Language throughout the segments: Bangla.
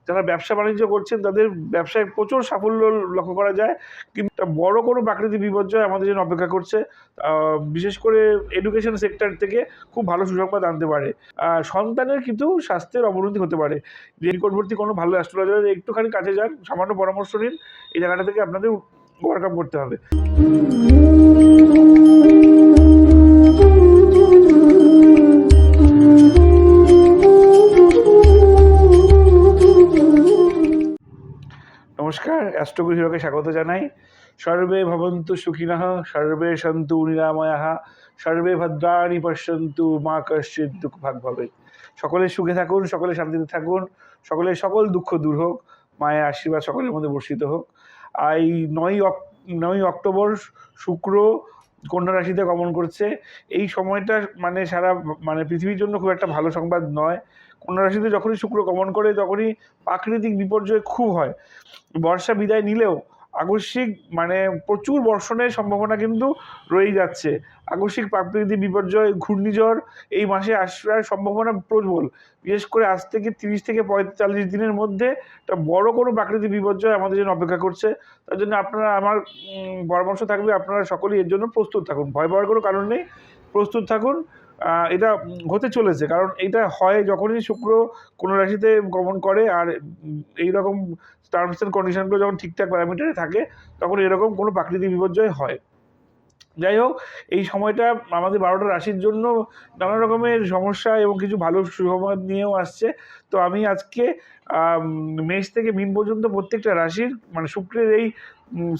যারা ব্যবসা বাণিজ্য করছেন তাদের ব্যবসায় প্রচুর সাফল্য লক্ষ্য করা যায়, কিন্তু বড় কোনো প্রাকৃতিক বিপর্যয় আমাদের জন্য অপেক্ষা করছে। বিশেষ করে এডুকেশন সেক্টর থেকে খুব ভালো সুসংবাদ আনতে পারে। সন্তানের কিন্তু স্বাস্থ্যের অবনতি হতে পারে। যে নিকটবর্তী কোনো ভালো অ্যাস্ট্রোলজারের একটুখানি কাছে যান, সামান্য পরামর্শ নিন, এই জায়গাটা থেকে আপনাদের ওভারকাম করতে হবে। নমস্কার, অ্যাস্ট্রো হিরোকে স্বাগত জানাই। সর্বে ভবন্তু সুখিনঃ, সর্বে সন্তু নিরাময়াঃ, সর্বে ভদ্রাণি পশ্যন্তু, মা কশ্চিৎ দুঃখভাগ ভবেৎ। সকলে সুখে থাকুন, সকলে শান্তিতে থাকুন, সকলের সকল দুঃখ দূর হোক, মায়ের আশীর্বাদ সকলের মধ্যে বর্ষিত হোক। এই 9ই অক্টোবর শুক্র কন্যা রাশিতে গমন করছে। এই সময়টা সারা পৃথিবীর জন্য খুব একটা ভালো সংবাদ নয়। কন্যা রাশিতে যখনই শুক্র গমন করে তখনই প্রাকৃতিক বিপর্যয় খুব হয়। বর্ষা বিদায় নিলেও আকস্মিক প্রচুর বর্ষণের সম্ভাবনা কিন্তু রয়েই যাচ্ছে। আকস্মিক প্রাকৃতিক বিপর্যয়, ঘূর্ণিঝড় এই মাসে আসার সম্ভাবনা প্রবল। বিশেষ করে আজ থেকে 30 থেকে 45 দিনের মধ্যে একটা বড় কোনো প্রাকৃতিক বিপর্যয় আমাদের জন্য অপেক্ষা করছে। তার জন্য আপনারা, আমার পরামর্শ থাকবে, আপনারা সকলেই এর জন্য প্রস্তুত থাকুন। ভয় পাওয়ার কোনো কারণ নেই, প্রস্তুত থাকুন। এটা হতে চলেছে, কারণ এটা হয় যখনই শুক্র কোনো রাশিতে গমন করে, আর এইরকম টার্মস অ্যান্ড কন্ডিশনগুলো যখন ঠিকঠাক প্যারামিটারে থাকে তখন এরকম কোনো প্রাকৃতিক বিপর্যয় হয়। যাই হোক, এই সময়টা আমাদের 12টা রাশির জন্য নানা রকমের সমস্যা এবং কিছু ভালো সুসংবাদ নিয়েও আসছে। তো আমি আজকে মেষ থেকে মীন পর্যন্ত প্রত্যেকটা রাশির শুক্রের এই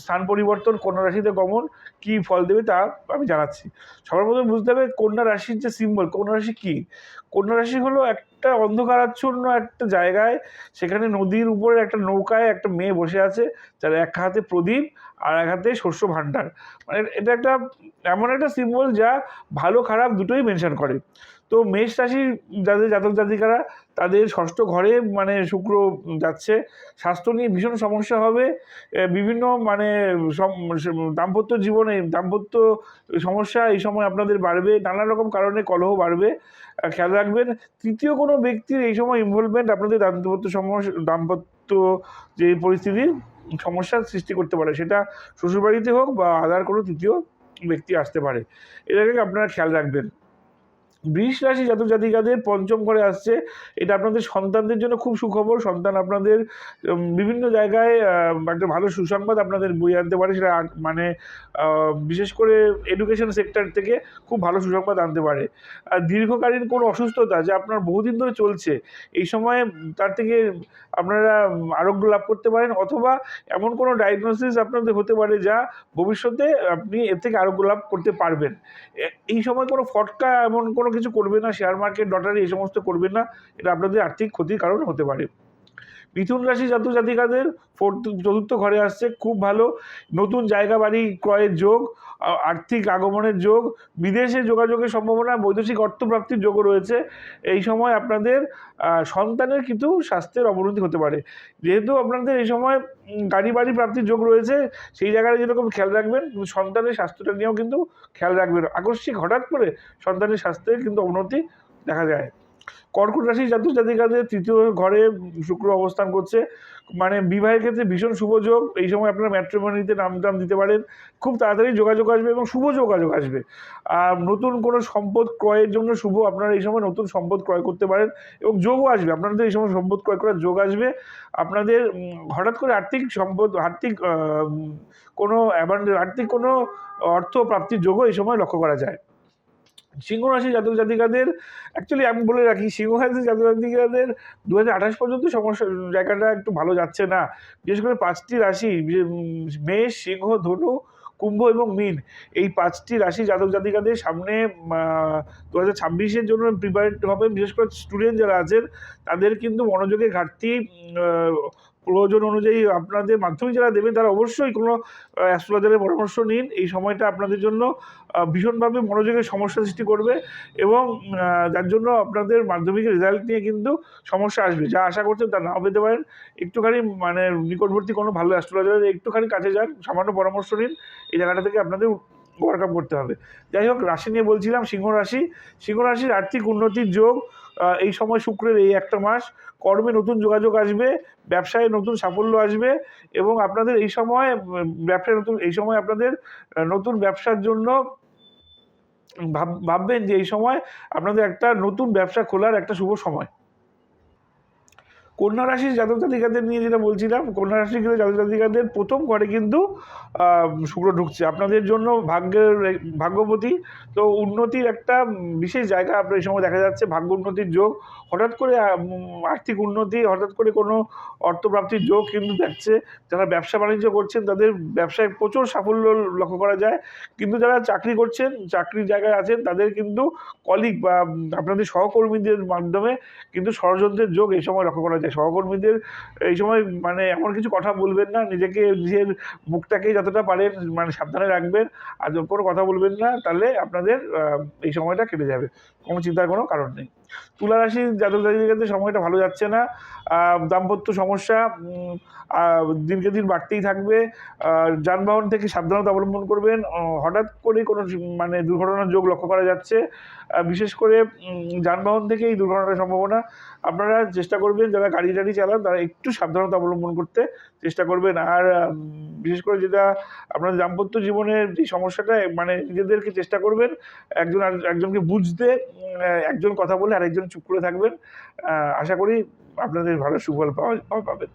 স্থান পরিবর্তন, কন্যা রাশিতে গমন কী ফল দেবে তা আমি জানাচ্ছি। সবার প্রথমে বুঝতে হবে কন্যা রাশির যে সিম্বল। কন্যা রাশি কী? কন্যা রাশি হলো একটা অন্ধকারাচ্ছন্ন একটা জায়গায়, সেখানে নদীর উপরে একটা নৌকায় একটা মেয়ে বসে আছে, যার এক হাতে প্রদীপ আর এক হাতে শস্য ভাণ্ডার। এটা একটা এমন একটা সিম্বল যা ভালো খারাপ দুটোই মেনশন করে। তো মেষ রাশির যাদের জাতক জাতিকারা, তাদের ষষ্ঠ ঘরে শুক্র যাচ্ছে। স্বাস্থ্য নিয়ে ভীষণ সমস্যা হবে। বিভিন্ন দাম্পত্য জীবনে দাম্পত্য সমস্যা এই সময় আপনাদের বাড়বে। নানা রকম কারণে কলহ বাড়বে, খেয়াল রাখবেন। তৃতীয় কোনো ব্যক্তির এই সময় ইনভলভমেন্ট আপনাদের দাম্পত্য যে পরিস্থিতির সমস্যার সৃষ্টি করতে পারে, সেটা শ্বশুরবাড়িতে হোক বা আদার কোনো তৃতীয় ব্যক্তি আসতে পারে। এটাকে আপনারা খেয়াল রাখবেন। বৃষ রাশি জাতক জাতিকাদের পঞ্চম ঘরে আসছে। এটা আপনাদের সন্তানদের জন্য খুব সুখবর। সন্তান আপনাদের বিভিন্ন জায়গায় একটা ভালো সুসংবাদ আপনাদের বয়ে আনতে পারে। সেটা বিশেষ করে এডুকেশন সেক্টর থেকে খুব ভালো সুসংবাদ আনতে পারে। আর দীর্ঘকালীন কোনো অসুস্থতা যা আপনার বহুদিন ধরে চলছে, এই সময়ে তার থেকে আপনারা আরোগ্য লাভ করতে পারেন, অথবা এমন কোনো ডায়াগনোসিস আপনাদের হতে পারে যা ভবিষ্যতে আপনি এর থেকে আরোগ্য লাভ করতে পারবেন। এই সময় কোনো ফটকা এমন কোনো কিছু করবে না, শেয়ার মার্কেট, লটারি এই সমস্ত করবেন না, এটা আপনাদের আর্থিক ক্ষতির কারণ হতে পারে। মিথুন রাশি জাতক জাতিকাদের চতুর্থ ঘরে আসছে, খুব ভালো। নতুন জায়গা বাড়ি ক্রয়ের যোগ, আর্থিক আগমনের যোগ, বিদেশে যোগাযোগের সম্ভাবনা, বৈদেশিক অর্থপ্রাপ্তির যোগও রয়েছে। এই সময় আপনাদের সন্তানের কিন্তু স্বাস্থ্যের অবনতি হতে পারে। যেহেতু আপনাদের এই সময় গাড়ি বাড়ি প্রাপ্তির যোগ রয়েছে, সেই জায়গায় যেরকম খেয়াল রাখবেন, সন্তানের স্বাস্থ্যটা নিয়েও কিন্তু খেয়াল রাখবেন। আকস্মিক হঠাৎ করে সন্তানের স্বাস্থ্যের কিন্তু অবনতি দেখা যায়। কর্কট রাশি জাতক জাতিকাদের তৃতীয় ঘরে শুক্র অবস্থান করছে, বিবাহের ক্ষেত্রে ভীষণ শুভ যোগ। এই সময় আপনারা ম্যাট্রিমনিতে নাম দিতে পারেন। খুব তাড়াতাড়ি যোগাযোগ আসবে এবং শুভ যোগাযোগ আসবে। আর নতুন কোনো সম্পদ ক্রয়ের জন্য শুভ, আপনারা এই সময় নতুন সম্পদ ক্রয় করতে পারেন এবং যোগও আসবে। আপনাদের এই সময় সম্পদ ক্রয় করার যোগ আসবে। আপনাদের হঠাৎ করে আর্থিক কোনো অর্থ প্রাপ্তির যোগও এই সময় লক্ষ্য করা যায়। সিংহ রাশি জাতক জাতিকাদের, অ্যাকচুয়ালি আমি বলে রাখি, সিংহ রাশি জাতক জাতিকাদের 2028 পর্যন্ত সমস্যা জায়গাটা একটু ভালো যাচ্ছে না। বিশেষ করে 5টি রাশি, মেষ, সিংহ, ধনু, কুম্ভ এবং মীন, এই 5টি রাশি জাতক জাতিকাদের সামনে 2026-এর জন্য প্রিপারেড হবে। বিশেষ করে স্টুডেন্ট যারা আছেন তাদের কিন্তু মনোযোগের ঘাটতি, প্রয়োজন অনুযায়ী আপনাদের মাধ্যমিক যারা দেবেন তারা অবশ্যই কোনো অ্যাস্ট্রোলজারের পরামর্শ নিন। এই সময়টা আপনাদের জন্য ভীষণভাবে মনোযোগের সমস্যা সৃষ্টি করবে এবং যার জন্য আপনাদের মাধ্যমিকের রেজাল্ট নিয়ে কিন্তু সমস্যা আসবে। যা আশা করছেন তা নাও পেতে পারেন। একটুখানি নিকটবর্তী কোনো ভালো অ্যাস্ট্রোলজারের একটুখানি কাছে যান, সামান্য পরামর্শ নিন, এই জায়গাটা থেকে আপনাদের ওভারকাম করতে হবে। যাই হোক, রাশি নিয়ে বলছিলাম, সিংহ রাশি। সিংহ রাশির আর্থিক উন্নতির যোগ এই সময় শুক্রের এই একটা মাস। কর্মে নতুন যোগাযোগ আসবে, ব্যবসায় নতুন সাফল্য আসবে এবং আপনাদের এই সময় এই সময় আপনাদের নতুন ব্যবসার জন্য ভাববেন যে এই সময় আপনাদের একটা নতুন ব্যবসা খোলার একটা শুভ সময়। কন্যা রাশির জাতক জাতিকাদের নিয়ে যেটা বলছিলাম, কন্যা রাশির জাতক জাতিকাদের প্রথম ঘরে কিন্তু শুক্র ঢুকছে আপনাদের জন্য ভাগ্যবতী। তো উন্নতির একটা বিশেষ জায়গা আপনার এই সময় দেখা যাচ্ছে, ভাগ্য উন্নতির যোগ। হঠাৎ করে আর্থিক উন্নতি, হঠাৎ করে কোনো অর্থপ্রাপ্তির যোগ কিন্তু দেখছে। যারা ব্যবসা বাণিজ্য করছেন তাদের ব্যবসায় প্রচুর সাফল্য লক্ষ্য করা যায়। কিন্তু যারা চাকরি করছেন, চাকরির জায়গায় আছেন, তাদের কিন্তু কলিগ বা আপনাদের সহকর্মীদের মাধ্যমে কিন্তু ষড়যন্ত্রের যোগ এই সময় লক্ষ্য করা যায়। সহকর্মীদের এই সময় মানে এমন কিছু কথা বলবেন না, নিজের মুখটাকেই যতটা পারেন মানে সাবধানে রাখবেন। আর কোনো কথা বলবেন না, তাহলে আপনাদের এই সময়টা কেটে যাবে, কোনো চিন্তার কোনো কারণ নেই। তুলা রাশির জাতক জাতিকাদের সময়টা ভালো যাচ্ছে না। দাম্পত্য সমস্যা দিনকে দিন বাড়তেই থাকবে। যানবাহন থেকে সাবধানতা অবলম্বন করবেন। হঠাৎ করে কোনো মানে দুর্ঘটনার যোগ লক্ষ্য করা যাচ্ছে। বিশেষ করে যানবাহন থেকে এই দুর্ঘটনার সম্ভাবনা। আপনারা চেষ্টা করবেন, যারা গাড়ি টাড়ি চালান তারা একটু সাবধানতা অবলম্বন করতে চেষ্টা করবেন। আর বিশেষ করে যেটা আপনাদের দাম্পত্য জীবনের যে সমস্যাটা, মানে নিজেদেরকে চেষ্টা করবেন একজনকে বুঝতে, একজন কথা বলে আরেকজন চুপ করে থাকবেন। আশা করি আপনাদের ভালো সুফল পাবেন।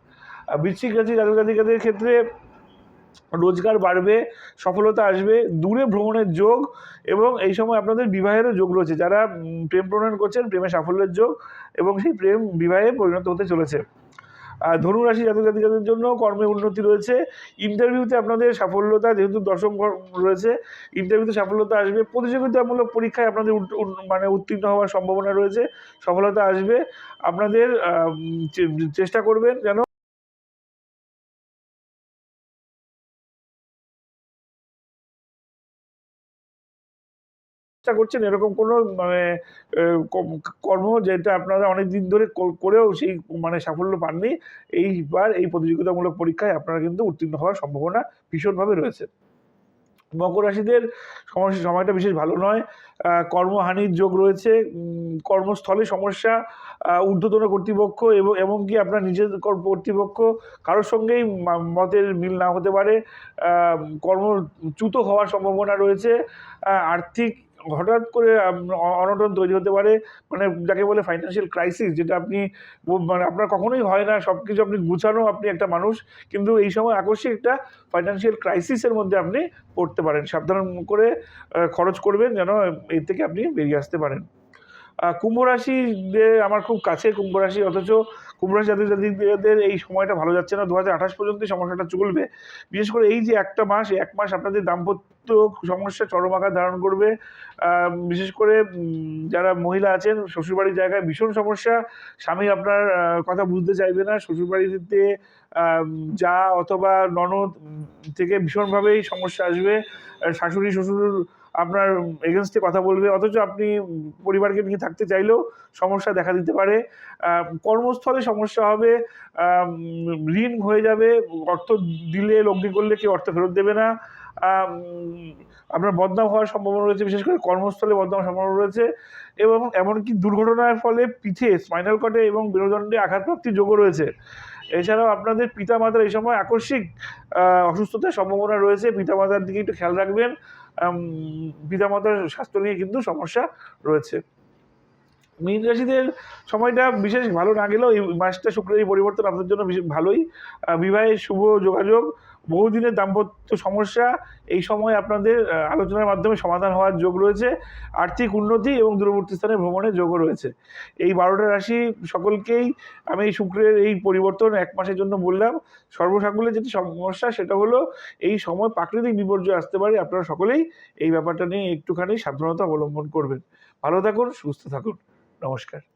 বৃশ্চিক রাশি জাতক জাতিকাদের ক্ষেত্রে রোজগার বাড়বে, সফলতা আসবে, দূরে ভ্রমণের যোগ এবং এই সময় আপনাদের বিবাহেরও যোগ রয়েছে। যারা প্রেম প্রণয়ন করছেন, প্রেমে সাফল্যের যোগ এবং সেই প্রেম বিবাহে পরিণত হতে চলেছে। ধনু রাশি জাতক জাতিকাদের জন্য কর্মে উন্নতি রয়েছে। ইন্টারভিউতে আপনাদের সাফল্যতা, যেহেতু দশম ঘর রয়েছে, ইন্টারভিউতে সাফল্যতা আসবে। প্রতিযোগিতামূলক পরীক্ষায় আপনাদের মানে উত্তীর্ণ হওয়ার সম্ভাবনা রয়েছে, সফলতা আসবে। আপনাদের চেষ্টা করবেন যেন চেষ্টা করছেন এরকম কোনো মানে কর্ম যেটা আপনারা অনেক দিন ধরে করেও সেই মানে সাফল্য পাননি, এইবার এই প্রতিযোগিতামূলক পরীক্ষায় আপনারা কিন্তু উত্তীর্ণ হওয়ার সম্ভাবনা ভীষণভাবে রয়েছে। মকর রাশিদের সময়টা বিশেষ ভালো নয়। কর্মহানির যোগ রয়েছে, কর্মস্থলে সমস্যা, ঊর্ধ্বতন কর্তৃপক্ষ এবং এমনকি আপনার নিজের কর্তৃপক্ষ কারোর সঙ্গেই মতের মিল না হতে পারে। কর্মচ্যুত হওয়ার সম্ভাবনা রয়েছে। আর্থিক হঠাৎ করে অনটন তৈরি হতে পারে, মানে যাকে বলে ফাইন্যান্সিয়াল ক্রাইসিস, যেটা আপনি মানে আপনার কখনোই হয় না, সব কিছু আপনি গুছানো আপনি একটা মানুষ, কিন্তু এই সময় আকস্মিক একটা ফাইন্যান্সিয়াল ক্রাইসিসের মধ্যে আপনি পড়তে পারেন। সাবধান করে খরচ করবেন যেন এর থেকে আপনি বেরিয়ে আসতে পারেন। কুম্ভ রাশি যে আমার খুব কাছে কুম্ভ রাশি, অথচ কুম্ভ রাশি জাতক জাতিকাদের এই সময়টা ভালো যাচ্ছে না। 2028 পর্যন্ত সমস্যাটা চলবে। বিশেষ করে এই যে একটা মাস, এই এক মাস আপনাদের দাম্পত্য সমস্যা চরম আকার ধারণ করবে। বিশেষ করে যারা মহিলা আছেন, শ্বশুরবাড়ির জায়গায় ভীষণ সমস্যা। স্বামী আপনার কথা বুঝতে চাইবে না। শ্বশুরবাড়িতে যা অথবা ননদ থেকে ভীষণভাবেই সমস্যা আসবে। শাশুড়ি শ্বশুর আপনার এগেনস্টে কথা বলবে, অথচ আপনি পরিবারকে নিয়ে থাকতে চাইলেও সমস্যা দেখা দিতে পারে। কর্মস্থলে সমস্যা হবে, ঋণ হয়ে যাবে, অর্থ দিলে লগ্নি করলে কেউ অর্থ ফেরত দেবে না। আপনার বদনাম হওয়ার সম্ভাবনা রয়েছে, বিশেষ করে কর্মস্থলে বদনাম হওয়ার সম্ভাবনা রয়েছে এবং এমনকি দুর্ঘটনার ফলে পিঠে, স্পাইনাল কর্ডে এবং মেরুদণ্ডে আঘাতপ্রাপ্তির যোগও রয়েছে। এছাড়াও আপনাদের পিতামাতার এই সময় আকস্মিক অসুস্থতার সম্ভাবনা রয়েছে। পিতামাতার দিকে একটু খেয়াল রাখবেন। পিতামাতার স্বাস্থ্য নিয়ে কিন্তু সমস্যা রয়েছে। মীন রাশিদের সময়টা বিশেষ ভালো না গেলেও এই মাসটা শুক্রের এই পরিবর্তন আপনাদের জন্য বিশেষ ভালোই। বিবাহের শুভ যোগাযোগ, বহুদিনের দাম্পত্য সমস্যা এই সময় আপনাদের আলোচনার মাধ্যমে সমাধান হওয়ার যোগ রয়েছে। আর্থিক উন্নতি এবং দূরবর্তী স্থানে ভ্রমণের যোগও রয়েছে। এই 12টা রাশি সকলকেই আমি এই শুক্রের এই পরিবর্তন এক মাসের জন্য বললাম। সর্বসাকুল্যে যেটি সমস্যা সেটা হলো এই সময় প্রাকৃতিক বিপর্যয় আসতে পারে। আপনারা সকলেই এই ব্যাপারটা নিয়ে একটুখানি সাবধানতা অবলম্বন করবেন। ভালো থাকুন, সুস্থ থাকুন। নমস্কার।